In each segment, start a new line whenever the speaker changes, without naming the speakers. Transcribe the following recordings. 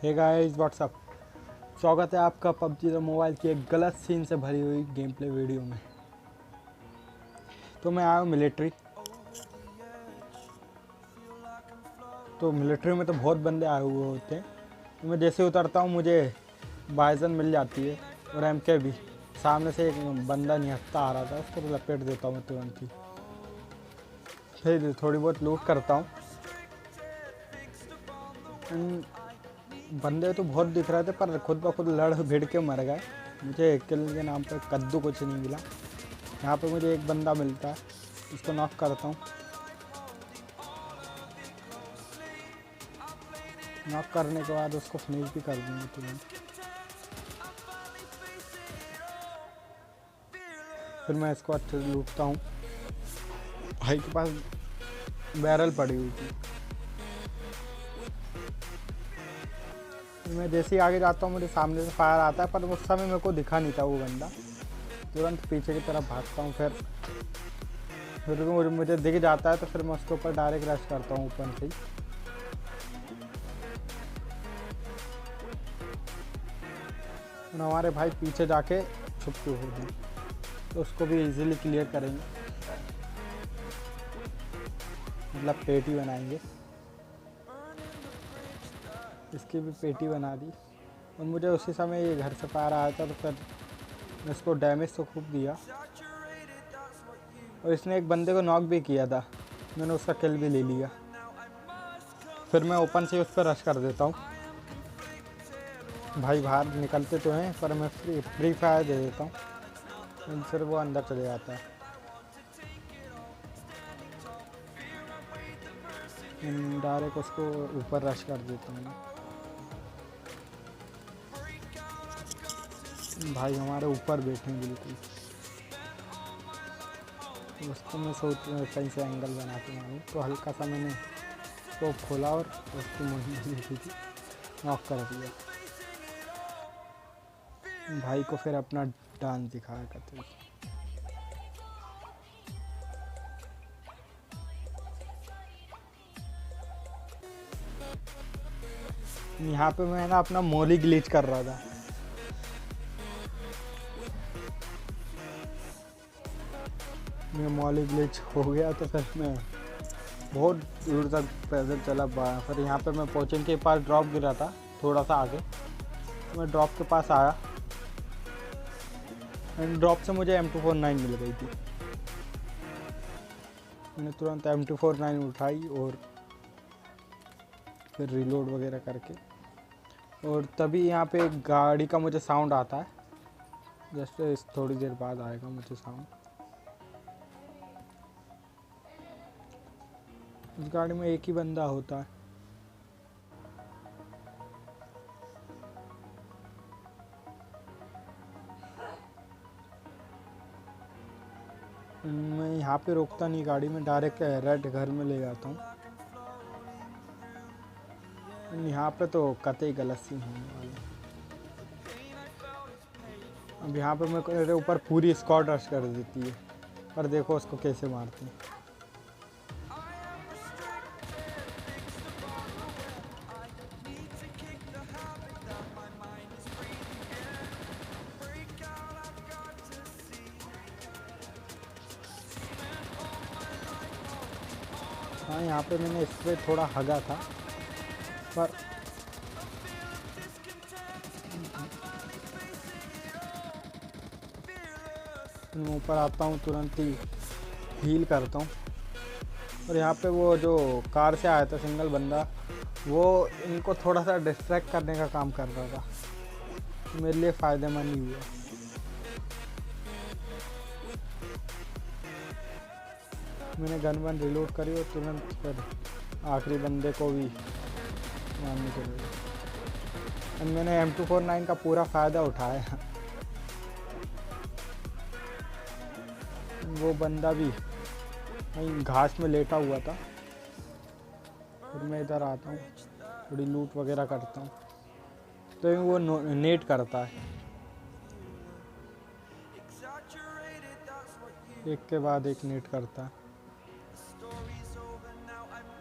Hey guys what's up, स्वागत है आपका पबजी द मोबाइल की एक गलत सीन से भरी हुई गेम प्ले वीडियो में। तो मैं आया हूँ मिलिट्री। तो मिलिट्री में तो बहुत बंदे आए हुए होते हैं। तो मैं जैसे उतरता हूँ मुझे बाइजन मिल जाती है और एमके भी। सामने से एक बंदा निहत्था आ रहा था, उसको तो लपेट देता हूँ मैं तुरंत ही। फिर थोड़ी बहुत लूट करता हूँ। बंदे तो बहुत दिख रहे थे पर खुद ब खुद लड़ भिड़ के मर गए। मुझे किल के नाम पर कद्दू कुछ नहीं मिला। यहाँ पे मुझे एक बंदा मिलता है, उसको नॉक करता हूँ। नॉक करने के बाद उसको फिनिश भी कर दूँगा तुरंत। फिर मैं इसको अच्छे से लूटता हूँ। भाई के पास बैरल पड़ी हुई थी। मैं जैसे ही आगे जाता हूँ मुझे सामने से फायर आता है, पर उस समय मेरे को दिखा नहीं था वो बंदा। तुरंत पीछे की तरफ भागता हूँ। फिर मुझे दिख जाता है तो फिर मैं उसके ऊपर डायरेक्ट रश करता हूँ ऊपर से ही। और हमारे भाई पीछे जाके छुप के हो गए, तो उसको भी इजीली क्लियर करेंगे, मतलब पेटी बनाएंगे। इसकी भी पेटी बना दी। और मुझे उसी समय ये घर से फायर आया था, तो फिर मैं इसको डैमेज तो खूब दिया। और इसने एक बंदे को नॉक भी किया था, मैंने उसका किल भी ले लिया। फिर मैं ओपन से उस पर रश कर देता हूँ। भाई बाहर निकलते तो हैं पर मैं फ्री फायर दे देता हूँ, फिर वो अंदर चले जाता है। डायरेक्ट उसको ऊपर रश कर देता हूँ। भाई हमारे ऊपर बैठे हैं बिल्कुल। उसको मैं सोच कहीं से एंगल बना के मारूँ, तो हल्का सा मैंने स्कोप खोला और उसकी मुंडी थी नॉक कर दिया। भाई को फिर अपना डांस दिखाया करते थे। यहाँ पे मैं ना अपना मोली ग्लिच कर रहा था। मैं मोली ग्लिच हो गया तो फिर मैं बहुत दूर तक पैदल चला पाया। फिर यहाँ पे मैं कोचिंग के पास ड्रॉप गिरा था, थोड़ा सा आगे। तो मैं ड्रॉप के पास आया एंड ड्रॉप से मुझे M249 मिल गई थी। मैंने तुरंत M249 उठाई और फिर रिलोड वगैरह करके, और तभी यहाँ पे एक गाड़ी का मुझे साउंड आता है। जस्ट इस थोड़ी देर बाद आएगा मुझे साउंड। उस गाड़ी में एक ही बंदा होता है। मैं यहाँ पे रोकता नहीं गाड़ी, में डायरेक्ट रेड घर में ले जाता हूँ। यहाँ पे तो कतई गलत सीन होने वाला। अब यहाँ पे मेरे ऊपर पूरी स्क्वाड रश कर देती है, पर देखो उसको कैसे मारते हैं। हाँ यहाँ पे मैंने स्प्रे थोड़ा हगा था, पर मैं ऊपर आता हूँ तुरंत ही हील करता हूँ। और यहाँ पे वो जो कार से आया था सिंगल बंदा, वो इनको थोड़ा सा डिस्ट्रैक्ट करने का काम कर रहा था, मेरे लिए फ़ायदेमंद ही हुआ। मैंने गन वन रिलोड करी और तुरंत फिर आखिरी बंदे को भी मारने के लिए मैंने M249 का पूरा फ़ायदा उठाया। वो बंदा भी वहीं घास में लेटा हुआ था। फिर मैं इधर आता हूँ, थोड़ी लूट वगैरह करता हूँ, तो वो नेट करता है एक के बाद एक नेट करता है।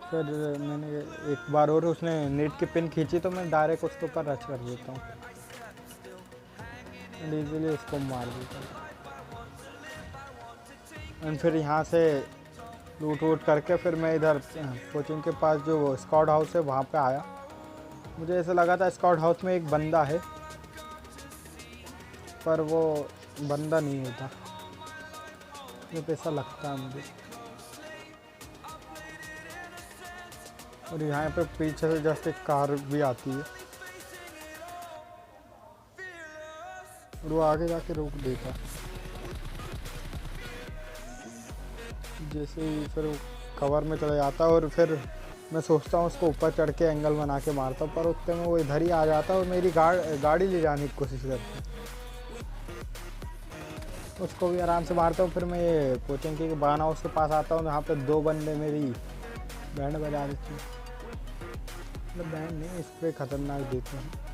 फिर मैंने एक बार और उसने नेट की पिन खींची तो मैं डायरेक्ट उसके ऊपर रच कर देता हूँ एंड ईजिली उसको मार देता हूँ। एंड फिर यहाँ से लूट वूट करके फिर मैं इधर कोचिंग के पास जो स्काउट हाउस है वहाँ पे आया। मुझे ऐसा लगा था स्काउट हाउस में एक बंदा है, पर वो बंदा नहीं होता, ये पैसा लगता है मुझे। और यहाँ पे पीछे से जस्ट एक कार भी आती है और वो आगे जाके रोक देता। जैसे ही फिर वो कवर में चला जाता और फिर मैं सोचता हूँ उसको ऊपर चढ़ के एंगल बना के मारता हूँ, पर उतने में वो इधर ही आ जाता है और मेरी गाड़ी ले जाने की कोशिश करता है। उसको भी आराम से मारता हूँ। फिर मैं ये कोचिंग के बान हाउस के पास आता हूँ, यहाँ पे दो बंदे मेरी बैंड बजा देते हैं, मतलब बैंड नहीं, स्प्रे खतरनाक देते हैं।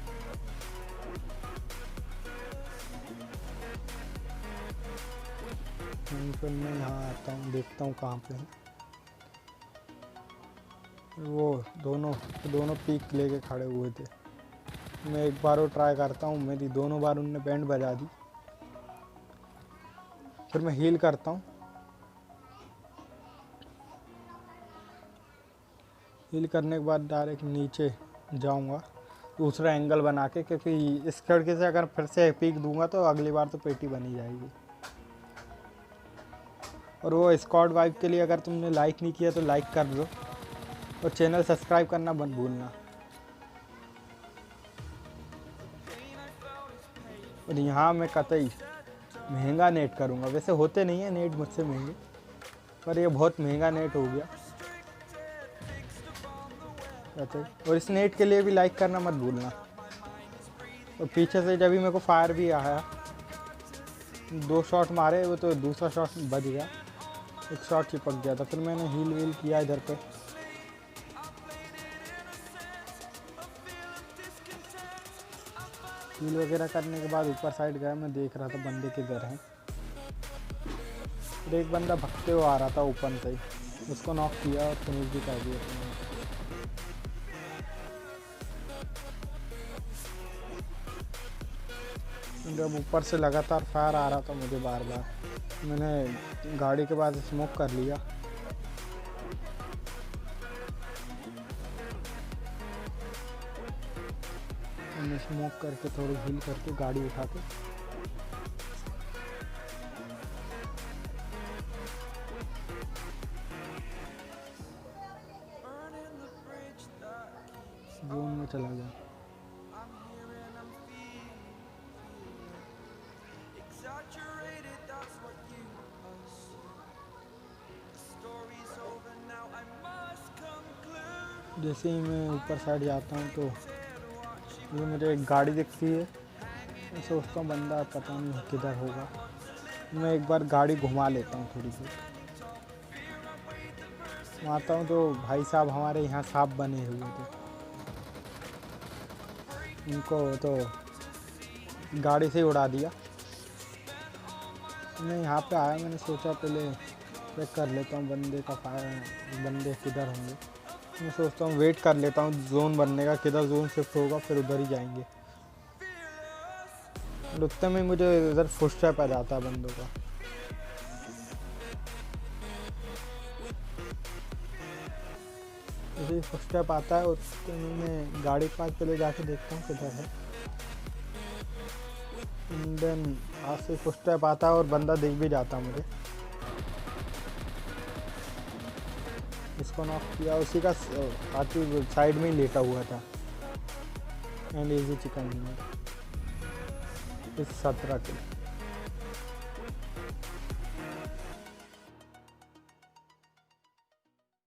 फिर मैं यहाँ आता हूँ, देखता हूँ कहाँ पे है वो। दोनों पीक लेके खड़े हुए थे। मैं एक बार और ट्राई करता हूँ, मेरी दोनों बार उनने बैंड बजा दी। फिर मैं हील करता हूँ, हील करने के बाद डायरेक्ट नीचे जाऊँगा दूसरा एंगल बना के, क्योंकि इस खिड़की से अगर फिर से पीक दूंगा तो अगली बार तो पेटी बनी जाएगी। और वो स्क्वाड वाइब के लिए अगर तुमने लाइक नहीं किया तो लाइक कर दो और चैनल सब्सक्राइब करना मत भूलना। और यहाँ मैं कतई महंगा नेट करूँगा, वैसे होते नहीं है नेट मुझसे महंगे, पर ये बहुत महंगा नेट हो गया कतई। और इस नेट के लिए भी लाइक करना मत भूलना। और पीछे से जब भी मेरे को फायर भी आया, 2 शॉट मारे, वो तो दूसरा शॉट बच गया, एक शॉट चिपक गया था। फिर मैंने हील वील किया इधर पे। हील वगैरह करने के बाद ऊपर साइड गया, मैं देख रहा था बंदे किधर हैं। फिर एक बंदा भगते हुए आ रहा था ऊपर से ही, उसको नॉक किया और फिनिश भी कर दिया। जब ऊपर से लगातार फायर आ रहा था मुझे बार बार, मैंने गाड़ी के बाद स्मोक कर लिया। मैंने स्मोक करके थोड़ी हील करके गाड़ी उठा के जोन में चला गया। जैसे ही मैं ऊपर साइड जाता हूँ तो ये मुझे एक गाड़ी दिखती है। मैं सोचता हूँ बंदा पता नहीं किधर होगा, मैं एक बार गाड़ी घुमा लेता हूँ थोड़ी सी। आता हूँ तो भाई साहब हमारे यहाँ सांप बने हुए थे, इनको तो गाड़ी से ही उड़ा दिया। मैं यहाँ पे आया, मैंने सोचा पहले चेक कर लेता हूँ बंदे का बंदे किधर होंगे। मैं सोचता हूँ वेट कर लेता हूँ जोन बनने का, किधर जोन शिफ्ट होगा फिर उधर ही जाएंगे। उतने में मुझे इधर फुटस्टेप आ जाता है बंदों का। जैसे फुटस्टेप आता है उतने में मैं गाड़ी के पास पहले जाके देखता हूँ किधर है। देन आज से फुटस्टेप आता है और बंदा दिख भी जाता मुझे। इसको नॉक किया, उसी का साथी साइड में ही लेटा हुआ था। एंड इजी चिकन डिनर इस 17 के